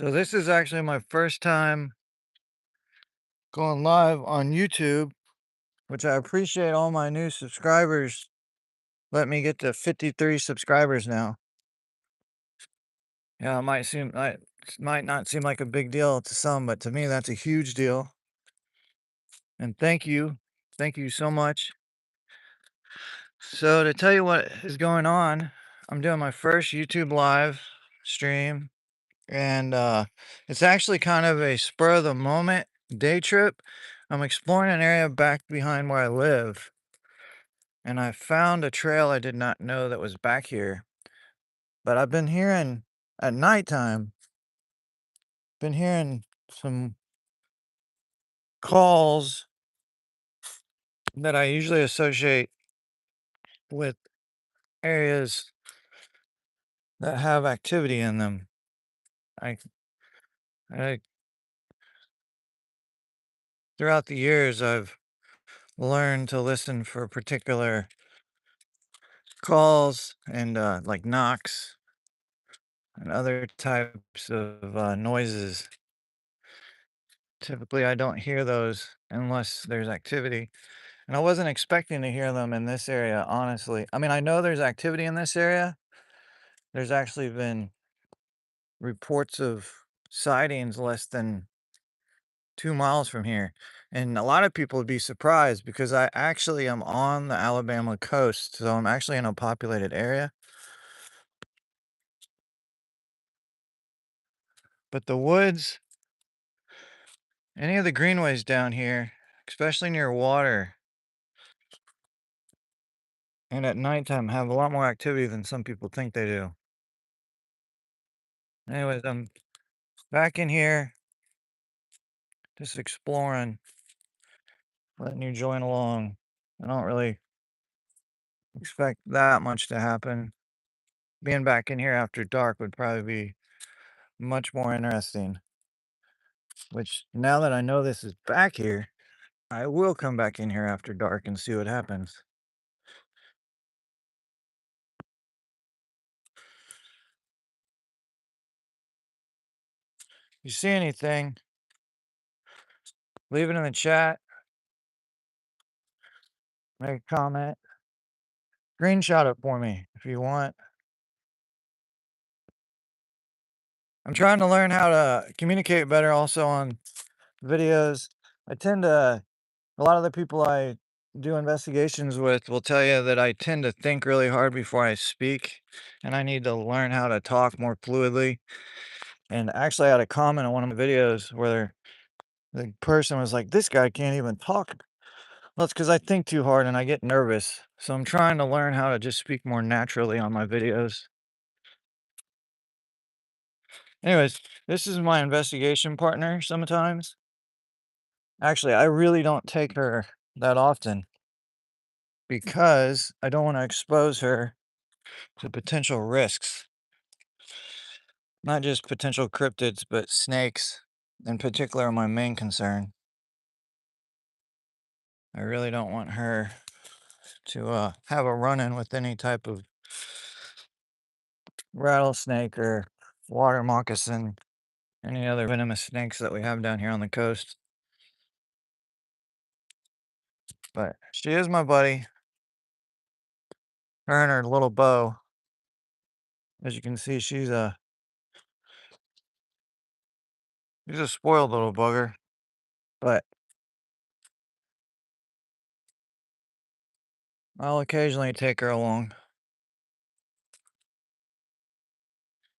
So this is actually my first time going live on YouTube, which I appreciate all my new subscribers. Let me get to 53 subscribers now. Yeah, it might not seem like a big deal to some, but to me that's a huge deal. And thank you. Thank you so much. So to tell you what is going on, I'm doing my first YouTube live stream and it's actually kind of a spur of the moment day trip. I'm exploring an area back behind where I live, and I found a trail I did not know that was back here. But I've been hearing at nighttime, been hearing some calls that I usually associate with areas that have activity in them. I, I throughout the years, I've learned to listen for particular calls and like knocks and other types of noises. Typically, I don't hear those unless there's activity. And I wasn't expecting to hear them in this area, honestly. I mean, I know there's activity in this area. There's actually been reports of sightings less than 2 miles from here. And a lot of people would be surprised because I actually am on the Alabama coast. So I'm actually in a populated area. But the woods, any of the greenways down here, especially near water, and at nighttime have a lot more activity than some people think they do. Anyways, I'm back in here just exploring, letting you join along. I don't really expect that much to happen. Being back in here after dark would probably be much more interesting, which now that I know this is back here, I will come back in here after dark and see what happens. You see anything, leave it in the chat, make a comment, screenshot it for me if you want. I'm trying to learn how to communicate better also on videos. I tend to, a lot of the people I do investigations with will tell you that I tend to think really hard before I speak, and I need to learn how to talk more fluidly. And actually, I had a comment on one of my videos where the person was like, "This guy can't even talk." Well, it's because I think too hard and I get nervous. So I'm trying to learn how to just speak more naturally on my videos. Anyways, this is my investigation partner sometimes. Actually, I really don't take her that often because I don't want to expose her to potential risks, not just potential cryptids, but snakes in particular are my main concern. I really don't want her to have a run-in with any type of rattlesnake or water moccasin, any other venomous snakes that we have down here on the coast. But she is my buddy. Her and her little beau. As you can see, she's a spoiled little bugger. But I'll occasionally take her along.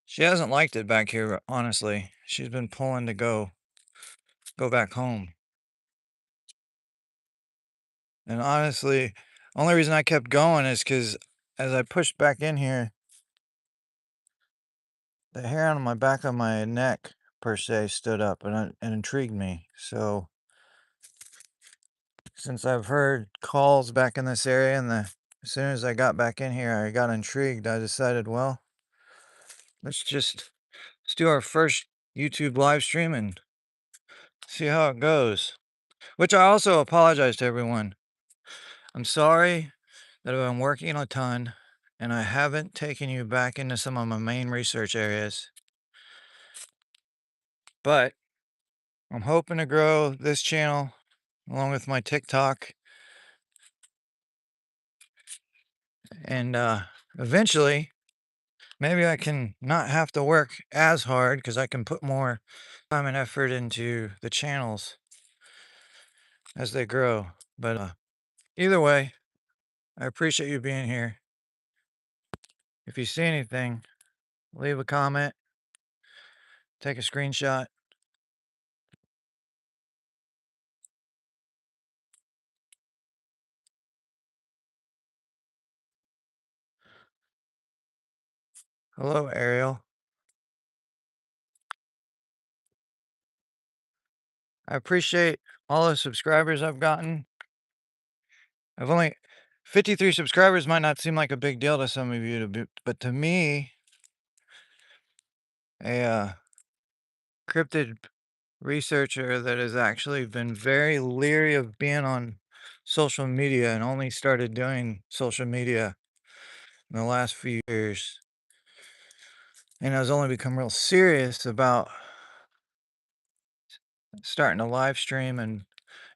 She hasn't liked it back here, honestly. She's been pulling to go back home. And honestly, only reason I kept going is because as I pushed back in here, the hair on my back of my neck per se stood up and it intrigued me. So since I've heard calls back in this area and as soon as I got back in here, I got intrigued. I decided, well, let's do our first YouTube live stream and see how it goes. Which I also apologize to everyone. I'm sorry that I've been working a ton and I haven't taken you back into some of my main research areas. But I'm hoping to grow this channel along with my TikTok and eventually maybe I can not have to work as hard because I can put more time and effort into the channels as they grow. But either way, I appreciate you being here. If you see anything, leave a comment, take a screenshot. Hello, Ariel. I appreciate all the subscribers I've gotten. I've only 53 subscribers might not seem like a big deal to some of you, but to me, a cryptid researcher that has actually been very leery of being on social media and only started doing social media in the last few years, and has only become real serious about starting to live stream and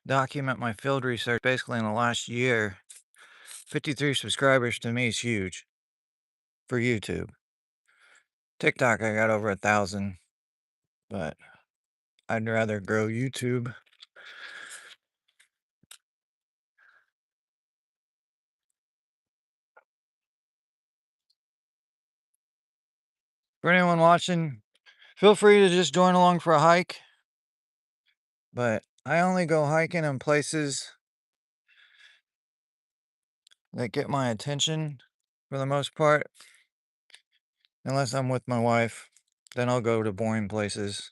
document my field research basically in the last year. 53 subscribers to me is huge for YouTube. TikTok, I got over 1,000, but I'd rather grow YouTube. For anyone watching, feel free to just join along for a hike. But I only go hiking in places that get my attention for the most part. Unless I'm with my wife, then I'll go to boring places,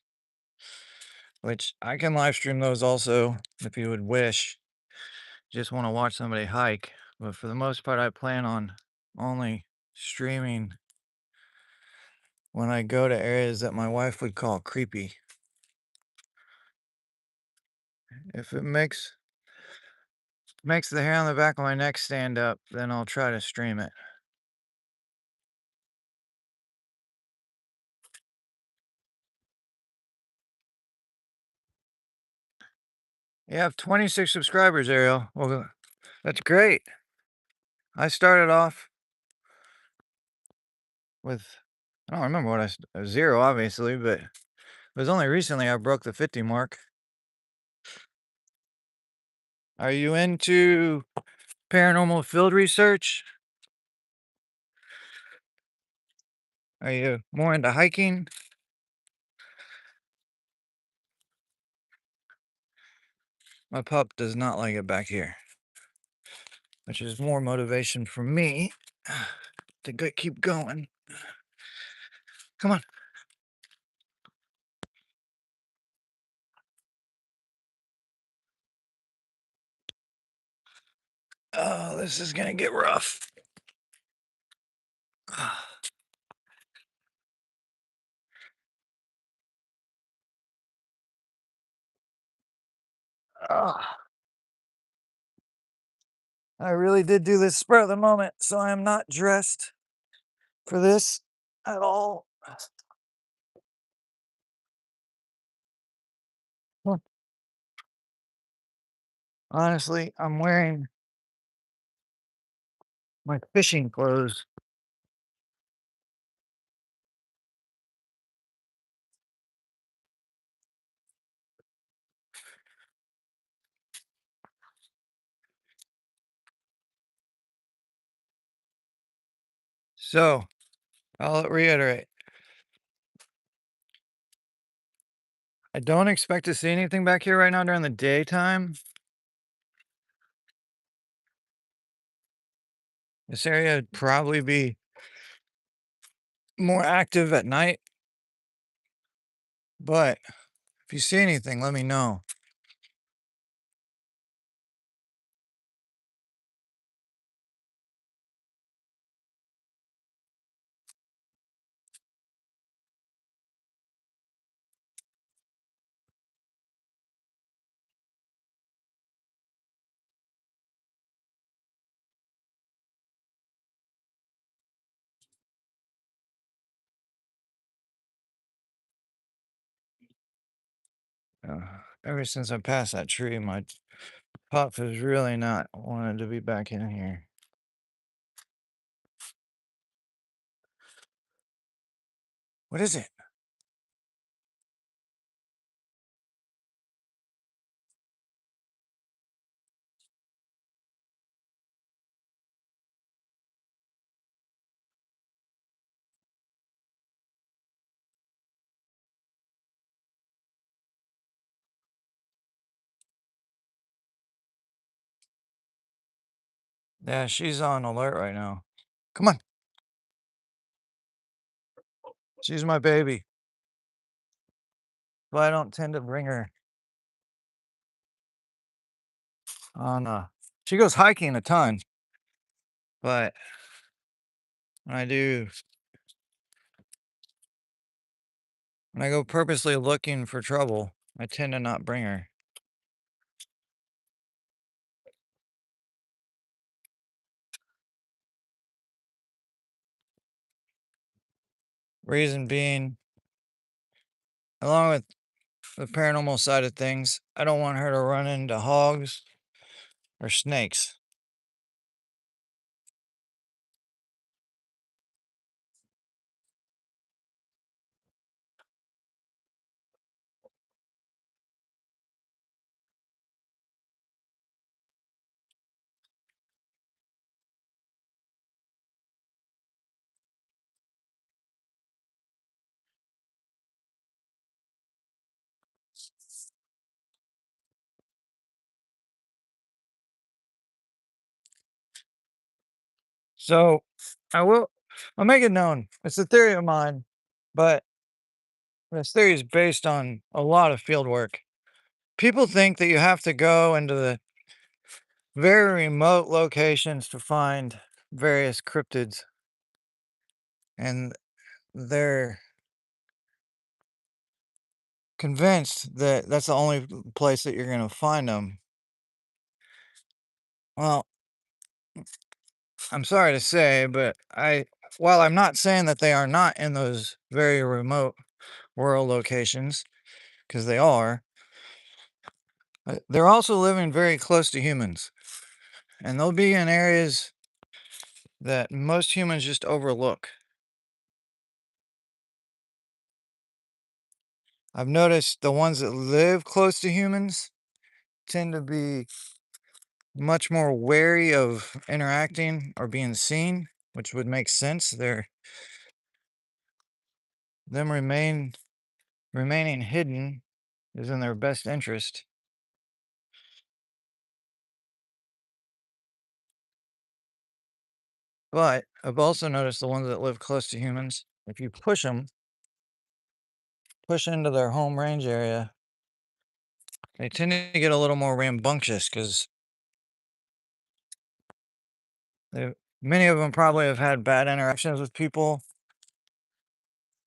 which I can live stream those also if you would wish. Just want to watch somebody hike. But for the most part, I plan on only streaming when I go to areas that my wife would call creepy. If it makes the hair on the back of my neck stand up, then I'll try to stream it. You have 26 subscribers, Ariel. Well, that's great. I started off with, I don't remember what zero, obviously, but it was only recently I broke the 50 mark. Are you into paranormal field research? Are you more into hiking? My pup does not like it back here, which is more motivation for me to keep going. Come on. Oh, this is gonna get rough. Ah, I really did do this spur of the moment, so I am not dressed for this at all. Honestly, I'm wearing my fishing clothes. So, I'll reiterate. I don't expect to see anything back here right now during the daytime. This area would probably be more active at night. But if you see anything, let me know. Ever since I passed that tree, my pup has really not wanted to be back in here. What is it? Yeah, she's on alert right now. Come on. She's my baby. But I don't tend to bring her on, she goes hiking a ton, but when I do when I go purposely looking for trouble, I tend to not bring her. Reason being, along with the paranormal side of things, I don't want her to run into hogs or snakes. So I will I'll make it known. It's a theory of mine, but this theory is based on a lot of field work. People think that you have to go into the very remote locations to find various cryptids, and they're convinced that that's the only place that you're going to find them. Well, I'm sorry to say, but while I'm not saying that they are not in those very remote rural locations, because they are, they're also living very close to humans, and they'll be in areas that most humans just overlook. I've noticed the ones that live close to humans tend to be much more wary of interacting or being seen, which would make sense. Them remaining hidden is in their best interest. But I've also noticed the ones that live close to humans, if you push into their home range area, they tend to get a little more rambunctious because many of them probably have had bad interactions with people,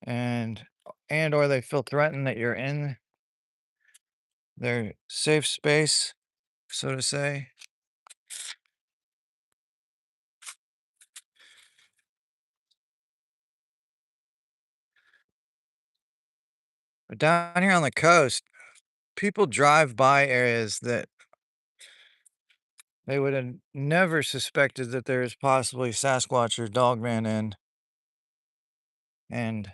and or they feel threatened that you're in their safe space, so to say. But down here on the coast, people drive by areas that they would have never suspected that there's possibly Sasquatch or Dogman in. And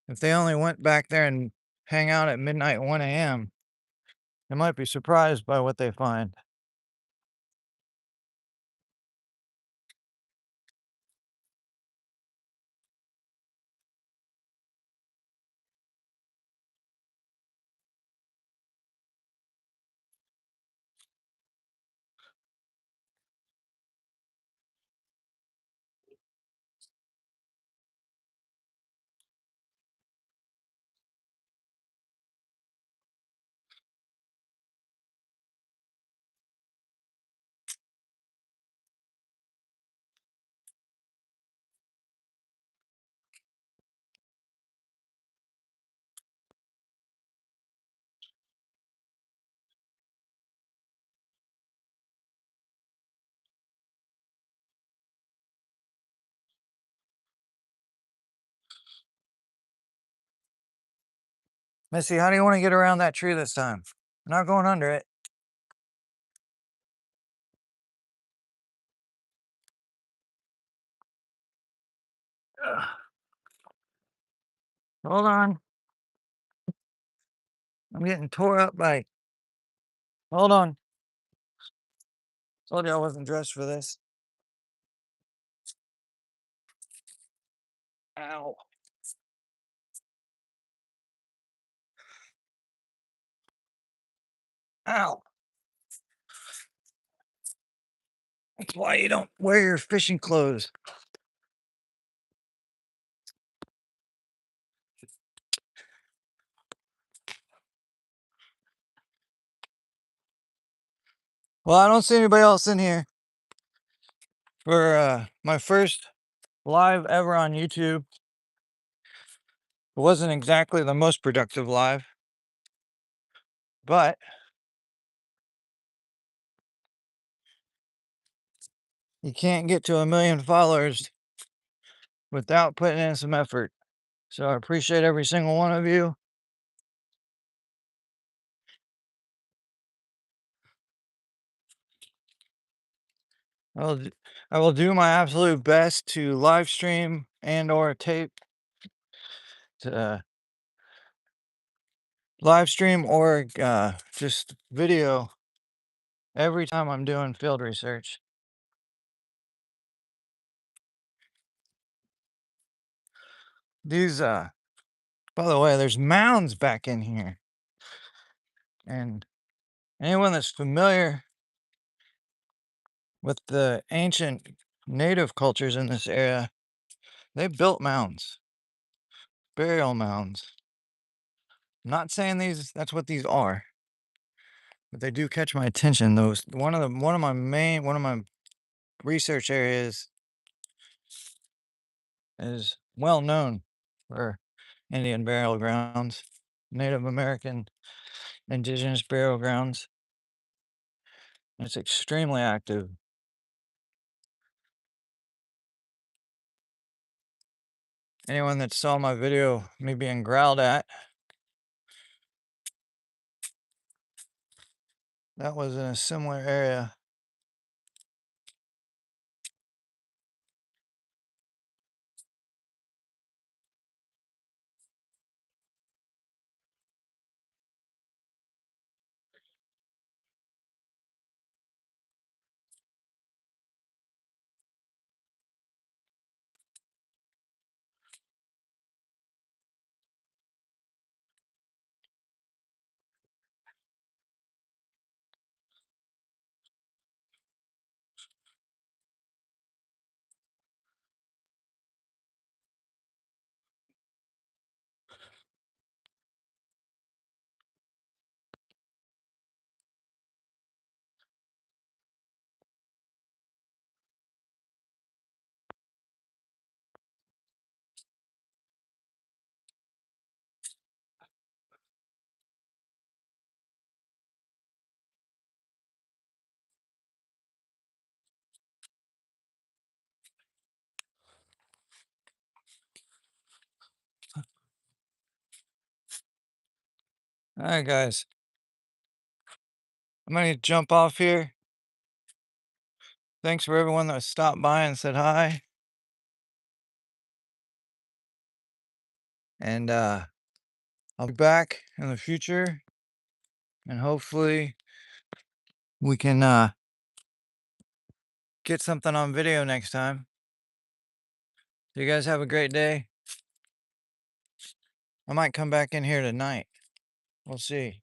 if they only went back there and hang out at midnight, 1 a.m., they might be surprised by what they find. Missy, how do you want to get around that tree this time? I'm not going under it. Ugh. Hold on. I'm getting tore up by. Hold on. Told you I wasn't dressed for this. Ow. Ow. That's why you don't wear your fishing clothes. Well, I don't see anybody else in here for my first live ever on YouTube. It wasn't exactly the most productive live, but you can't get to 1 million followers without putting in some effort. So I appreciate every single one of you. I will, I will do my absolute best to live stream and or tape to live stream or just video every time I'm doing field research. These by the way, there's mounds back in here. And anyone that's familiar with the ancient native cultures in this area, they built mounds, burial mounds. I'm not saying that's what these are, but they do catch my attention. Those one of my research areas is well known for Indian burial grounds, Native American indigenous burial grounds. It's extremely active. Anyone that saw my video me being growled at, that was in a similar area. All right, guys, I'm gonna jump off here. Thanks for everyone that stopped by and said hi. And I'll be back in the future, and hopefully we can get something on video next time. You guys have a great day. I might come back in here tonight. We'll see.